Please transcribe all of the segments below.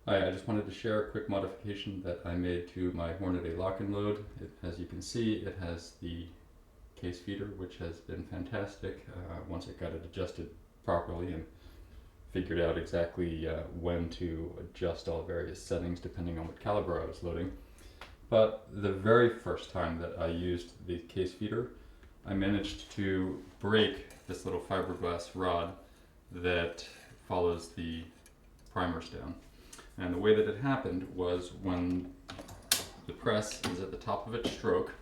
Hi, I just wanted to share a quick modification that I made to my Hornady lock and load. As you can see, it has the case feeder, which has been fantastic once I got it adjusted properly and figured out exactly when to adjust all various settings depending on what caliber I was loading. But the very first time that I used the case feeder, I managed to break this little fiberglass rod that follows the primers down. And the way that it happened was when the press is at the top of its stroke,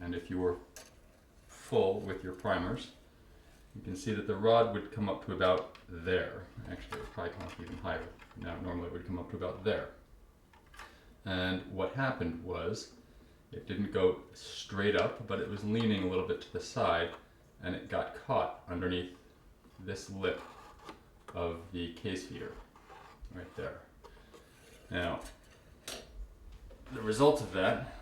and if you were full with your primers, you can see that the rod would come up to about there. Actually, it would probably come up even higher. Now, normally it would come up to about there. And what happened was, it didn't go straight up, but it was leaning a little bit to the side, and it got caught underneath this lip of the case feeder, right there. Now, the result of that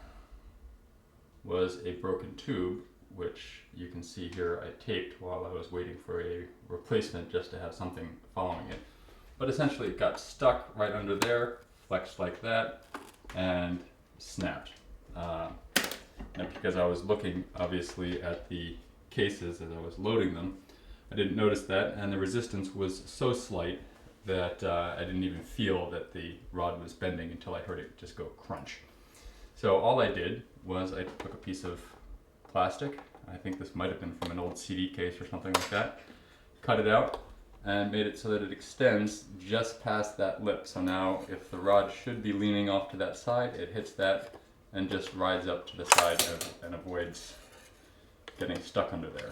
was a broken tube, which you can see here I taped while I was waiting for a replacement just to have something following it. But essentially it got stuck right under there, flexed like that, and snapped. And because I was looking obviously at the cases as I was loading them, I didn't notice that, and the resistance was so slight that I didn't even feel that the rod was bending until I heard it just go crunch. So all I did was I took a piece of plastic, I think this might have been from an old CD case or something like that, cut it out and made it so that it extends just past that lip. So now if the rod should be leaning off to that side, it hits that and just rides up to the side and avoids getting stuck under there.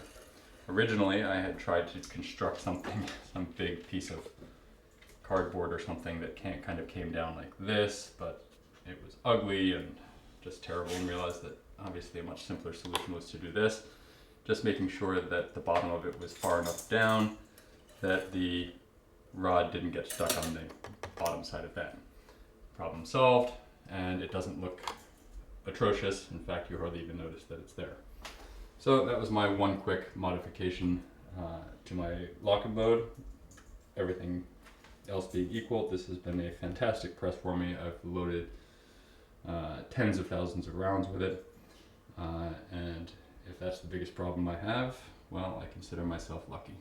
Originally I had tried to construct something, some big piece of cardboard or something that kind of came down like this, but it was ugly and just terrible, and realized that obviously a much simpler solution was to do this, just making sure that the bottom of it was far enough down that the rod didn't get stuck on the bottom side of that. Problem solved, and it doesn't look atrocious. In fact, you hardly even notice that it's there. So that was my one quick modification to my lock and load. Everything else being equal, this has been a fantastic press for me. I've loaded tens of thousands of rounds with it, and if that's the biggest problem I have, well, I consider myself lucky.